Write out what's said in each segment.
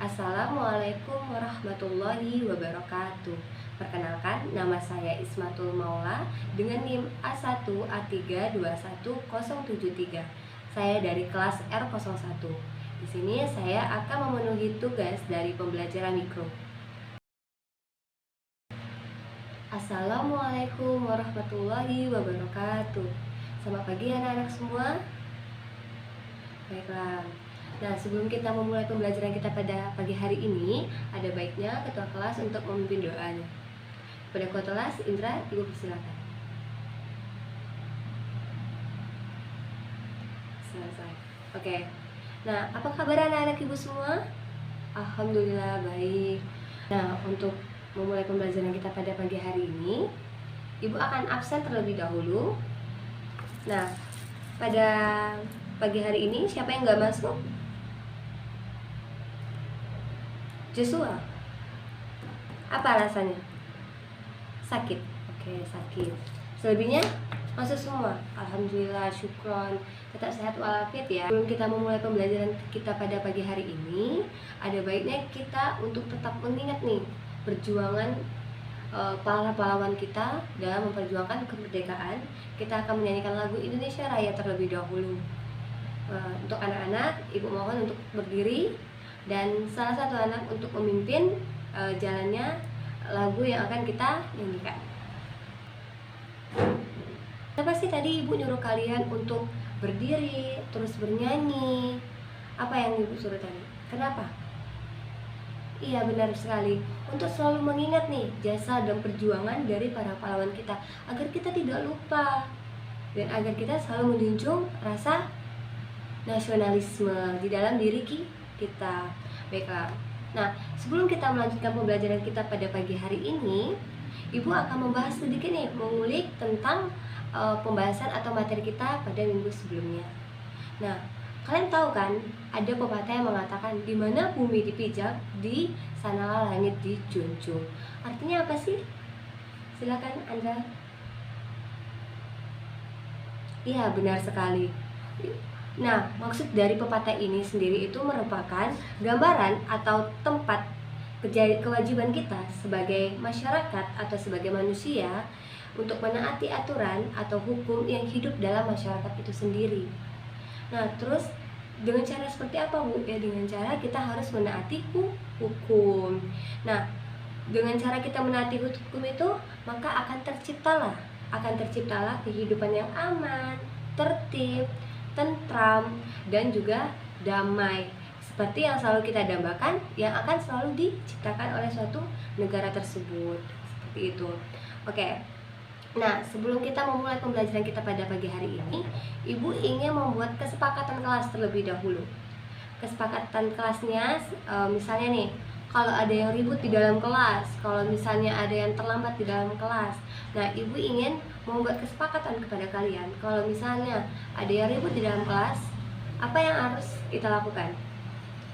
Assalamualaikum warahmatullahi wabarakatuh. Perkenalkan, nama saya Ismatul Maula dengan NIM A1A3211073. Saya dari kelas R01. Di sini saya akan memenuhi tugas dari pembelajaran mikro. Assalamualaikum warahmatullahi wabarakatuh. Selamat pagi anak-anak semua. Baiklah. Nah, sebelum kita memulai pembelajaran kita pada pagi hari ini, ada baiknya ketua kelas untuk memimpin doanya. Kepada ketua kelas, Indra, Ibu persilakan. Selesai. Oke. Nah, apa kabar anak-anak Ibu semua? Alhamdulillah baik. Nah, untuk memulai pembelajaran kita pada pagi hari ini, Ibu akan absen terlebih dahulu. Nah, pada pagi hari ini siapa yang nggak masuk? Joshua. Apa alasannya? Sakit. Oke, sakit. Selebihnya masuk semua. Alhamdulillah, syukron. Tetap sehat walafiat ya. Sebelum kita memulai pembelajaran kita pada pagi hari ini, ada baiknya kita untuk tetap mengingat nih perjuangan para pahlawan kita dalam memperjuangkan kemerdekaan. Kita akan menyanyikan lagu Indonesia Raya terlebih dahulu. Untuk anak-anak, Ibu mohon untuk berdiri dan salah satu anak untuk memimpin jalannya lagu yang akan kita nyanyikan. Kenapa sih tadi Ibu nyuruh kalian untuk berdiri terus bernyanyi? Apa yang Ibu suruh tadi? Kenapa? Iya, benar sekali. Untuk selalu mengingat nih jasa dan perjuangan dari para pahlawan kita, agar kita tidak lupa dan agar kita selalu menjunjung rasa nasionalisme di dalam diri kita. Baiklah. Nah, sebelum kita melanjutkan pembelajaran kita pada pagi hari ini, Ibu akan membahas sedikit nih, mengulik tentang pembahasan atau materi kita pada minggu sebelumnya. Nah, kalian tahu kan, ada pepatah yang mengatakan di mana bumi dipijak, di sanalah langit dijunjung. Artinya apa sih? Silakan Anda. Iya, benar sekali. Nah, maksud dari pepatah ini sendiri itu merupakan gambaran atau tempat kewajiban kita sebagai masyarakat atau sebagai manusia untuk menaati aturan atau hukum yang hidup dalam masyarakat itu sendiri. Nah, terus dengan cara seperti apa, Bu? Ya, dengan cara kita harus menaati hukum. Nah, dengan cara kita menaati hukum itu, maka akan terciptalah kehidupan yang aman, tertib, tentram, dan juga damai, seperti yang selalu kita dambakan, yang akan selalu diciptakan oleh suatu negara tersebut. Seperti itu. Oke. Nah, sebelum kita memulai pembelajaran kita pada pagi hari ini, Ibu ingin membuat kesepakatan kelas terlebih dahulu. Kesepakatan kelasnya, misalnya nih, kalau ada yang ribut di dalam kelas, kalau misalnya ada yang terlambat di dalam kelas. Nah, Ibu ingin membuat kesepakatan kepada kalian, kalau misalnya ada yang ribut di dalam kelas, apa yang harus kita lakukan?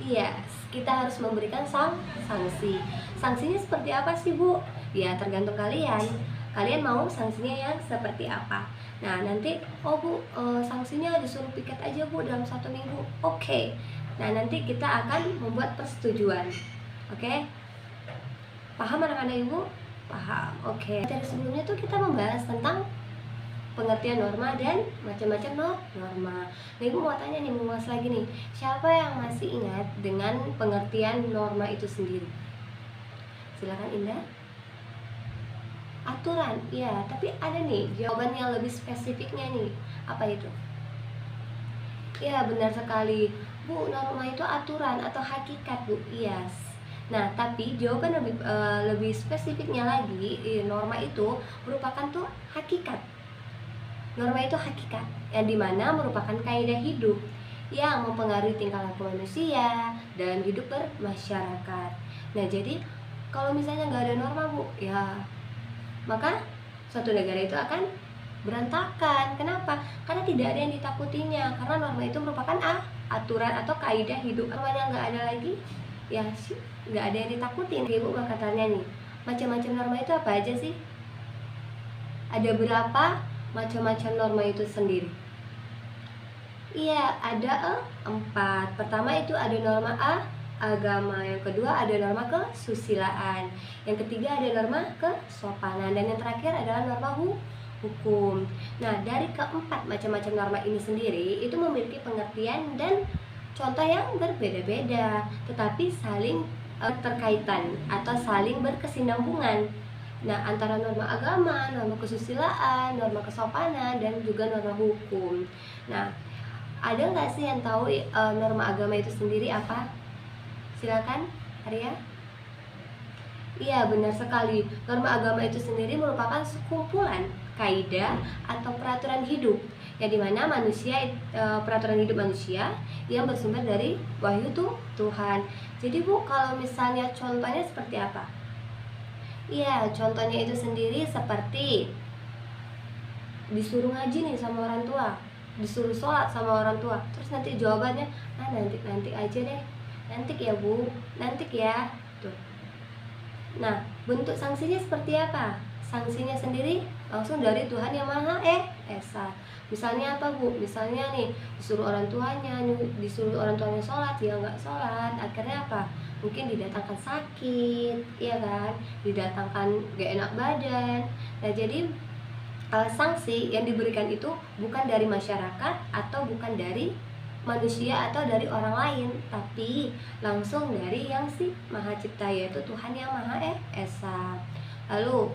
Iya, kita harus memberikan sanksi. Sanksinya seperti apa sih, Bu? Ya, tergantung kalian. Kalian mau sanksinya yang seperti apa? Nah, nanti, oh Bu, sanksinya disuruh piket aja Bu dalam 1 minggu. Oke. Nah, nanti kita akan membuat persetujuan. Oke? Paham anak-anak Ibu? Paham. Oke. Dari sebelumnya tuh kita membahas tentang pengertian norma dan macam-macam norma. Nah, Ibu mau tanya nih, mau ngulas lagi nih. Siapa yang masih ingat dengan pengertian norma itu sendiri? Silakan Indah. Aturan, iya, tapi ada nih jawaban yang lebih spesifiknya nih. Apa itu? Iya, benar sekali, Bu. Norma itu aturan atau hakikat, Bu. Iya. Nah, tapi jawaban lebih spesifiknya lagi, norma itu merupakan tuh hakikat. Norma itu hakikat, yang dimana merupakan kaidah hidup yang mempengaruhi tingkah laku manusia dalam hidup bermasyarakat. Nah, jadi kalau misalnya nggak ada norma, Bu, ya maka suatu negara itu akan berantakan. Kenapa? Karena tidak ada yang ditakutinya. Karena norma itu merupakan aturan atau kaidah hidup. Normanya nggak ada lagi, ya sih nggak ada yang ditakutin. Ibu bakal tanya nih, macam-macam norma itu apa aja sih? Ada berapa macam-macam norma itu sendiri? Iya, ada 4. Pertama itu ada norma agama, yang kedua ada norma kesusilaan, yang ketiga ada norma kesopanan, dan yang terakhir adalah norma hukum. Nah, dari keempat macam-macam norma ini sendiri itu memiliki pengertian dan contoh yang berbeda-beda, tetapi saling terkaitan atau saling berkesinambungan. Nah, antara norma agama, norma kesusilaan, norma kesopanan, dan juga norma hukum. Nah, ada nggak sih yang tahu norma agama itu sendiri apa? Silakan, Arya. Iya, benar sekali. Norma agama itu sendiri merupakan sekumpulan kaidah atau peraturan hidup yang dimana peraturan hidup manusia yang bersumber dari wahyu Tuhan. Jadi Bu, kalau misalnya contohnya seperti apa? Iya, contohnya itu sendiri seperti disuruh ngaji nih sama orang tua, disuruh sholat sama orang tua, terus nanti jawabannya, nanti aja deh, nanti ya Bu, nanti ya. Tuh. Nah, bentuk sanksinya seperti apa? Sanksinya sendiri langsung dari Tuhan yang Maha Esa. Misalnya apa Bu? Misalnya nih disuruh orang tuanya sholat, dia nggak sholat, akhirnya apa? Mungkin didatangkan sakit, ya kan? Didatangkan gak enak badan. Nah, jadi sanksi yang diberikan itu bukan dari masyarakat atau bukan dari manusia atau dari orang lain, tapi langsung dari yang si Maha Cipta, yaitu Tuhan yang Maha Esa. Lalu,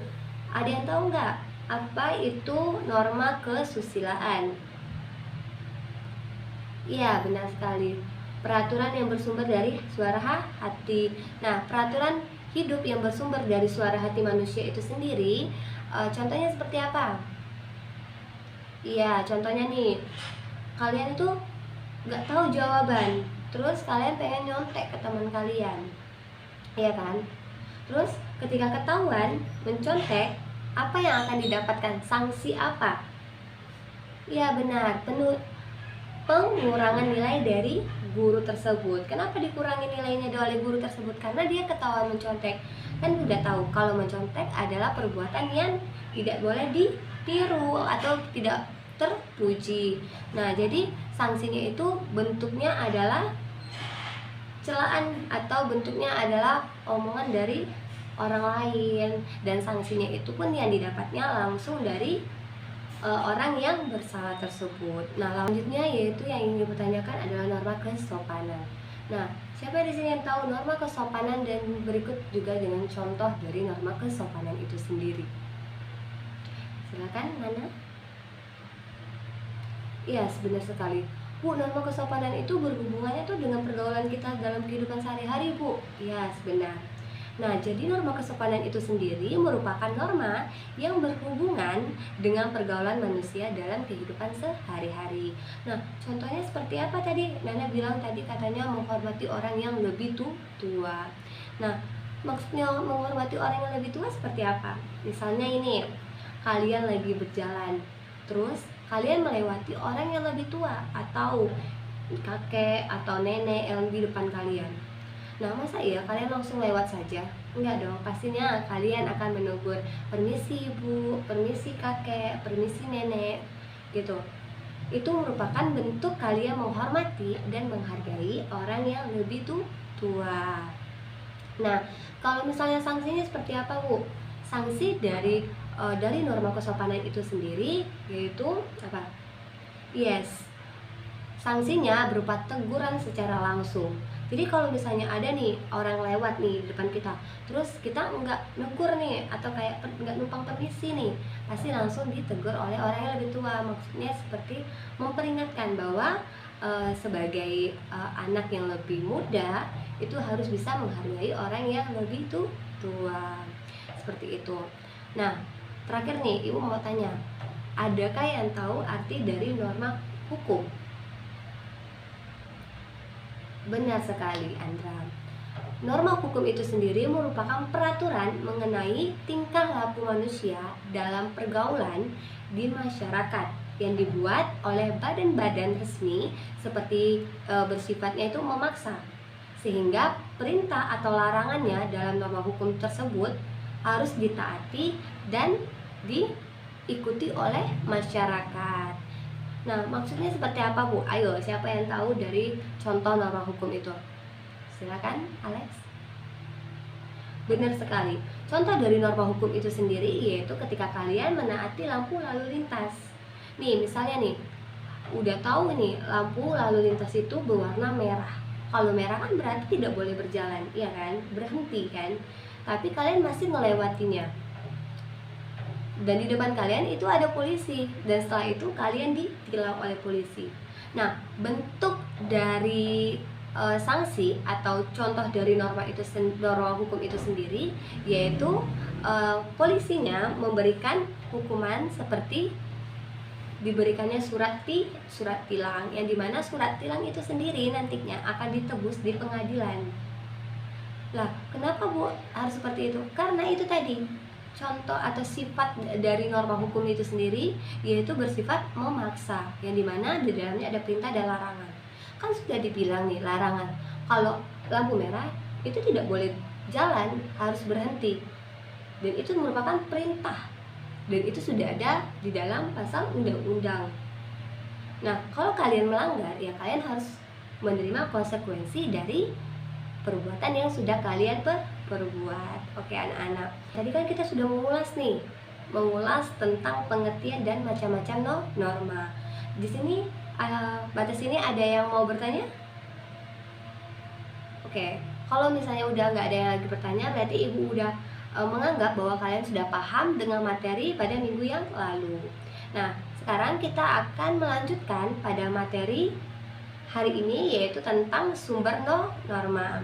ada yang tahu nggak apa itu norma kesusilaan? Iya, benar sekali. Peraturan yang bersumber dari suara hati. Nah, peraturan hidup yang bersumber dari suara hati manusia itu sendiri, contohnya seperti apa? Iya, contohnya nih, kalian itu nggak tahu jawaban, terus kalian pengen nyontek ke teman kalian, iya kan? Terus ketika ketahuan mencontek, apa yang akan didapatkan? Sanksi apa? Iya benar, pengurangan nilai dari guru tersebut. Kenapa dikurangi nilainya oleh guru tersebut? Karena dia ketahuan mencontek. Kan udah tahu kalau mencontek adalah perbuatan yang tidak boleh ditiru atau tidak terpuji. Nah, jadi sanksinya itu bentuknya adalah celaan atau bentuknya adalah omongan dari orang lain, dan sanksinya itu pun yang didapatnya langsung dari orang yang bersalah tersebut. Nah, selanjutnya yaitu yang ingin dipertanyakan adalah norma kesopanan. Nah, siapa di sini yang tahu norma kesopanan, dan berikut juga dengan contoh dari norma kesopanan itu sendiri? Silakan, Nana. Iya, sebenar sekali. Bu, norma kesopanan itu berhubungannya tuh dengan pergaulan kita dalam kehidupan sehari-hari, Bu. Iya, sebenar. Nah, jadi norma kesopanan itu sendiri merupakan norma yang berhubungan dengan pergaulan manusia dalam kehidupan sehari-hari. Nah, contohnya seperti apa tadi? Nana bilang tadi katanya menghormati orang yang lebih tua. Nah, maksudnya menghormati orang yang lebih tua seperti apa? Misalnya ini, kalian lagi berjalan, terus kalian melewati orang yang lebih tua atau kakek atau nenek yang di depan kalian. Nah, masa iya kalian langsung lewat saja? Enggak dong, pastinya kalian akan menegur, permisi ibu, permisi kakek, permisi nenek, gitu. Itu merupakan bentuk kalian menghormati dan menghargai orang yang lebih tua. Nah, kalau misalnya sanksinya seperti apa, Bu? Sanksi dari norma kesopanan itu sendiri yaitu apa? Yes, sanksinya berupa teguran secara langsung. Jadi kalau misalnya ada nih orang lewat nih di depan kita, terus kita nggak negur nih atau kayak nggak numpang permisi nih, pasti langsung ditegur oleh orang yang lebih tua. Maksudnya seperti memperingatkan bahwa sebagai anak yang lebih muda itu harus bisa menghargai orang yang lebih tua. Seperti itu. Nah, terakhir nih Ibu mau tanya, adakah yang tahu arti dari norma hukum? Benar sekali, Andra. Norma hukum itu sendiri merupakan peraturan mengenai tingkah laku manusia dalam pergaulan di masyarakat yang dibuat oleh badan-badan resmi seperti bersifatnya itu memaksa, sehingga perintah atau larangannya dalam norma hukum tersebut harus ditaati dan diikuti oleh masyarakat. Nah, maksudnya seperti apa, Bu? Ayo, siapa yang tahu dari contoh norma hukum itu? Silakan, Alex. Benar sekali. Contoh dari norma hukum itu sendiri yaitu ketika kalian menaati lampu lalu lintas. Nih, misalnya nih, udah tahu nih lampu lalu lintas itu berwarna merah. Kalau merah kan berarti tidak boleh berjalan, iya kan? Berhenti kan? Tapi kalian masih melewatinya. Dan di depan kalian itu ada polisi, dan setelah itu kalian ditilang oleh polisi. Nah, bentuk dari sanksi atau contoh dari norma hukum itu sendiri yaitu polisinya memberikan hukuman seperti diberikannya surat tilang, yang dimana surat tilang itu sendiri nantinya akan ditebus di pengadilan. Lah, kenapa Bu harus seperti itu? Karena itu tadi contoh atau sifat dari norma hukum itu sendiri yaitu bersifat memaksa, yang dimana di dalamnya ada perintah dan larangan. Kan sudah dibilang nih, larangan kalau lampu merah itu tidak boleh jalan, harus berhenti, dan itu merupakan perintah, dan itu sudah ada di dalam pasal undang-undang. Nah, kalau kalian melanggar, ya kalian harus menerima konsekuensi dari perbuatan yang sudah kalian perbuat. Oke anak-anak, tadi kan kita sudah mengulas tentang pengertian dan macam-macam norma. Di sini batas ini ada yang mau bertanya? Oke, kalau misalnya udah nggak ada yang lagi bertanya, berarti ibu udah menganggap bahwa kalian sudah paham dengan materi pada minggu yang lalu. Nah, sekarang kita akan melanjutkan pada materi hari ini yaitu tentang sumber norma.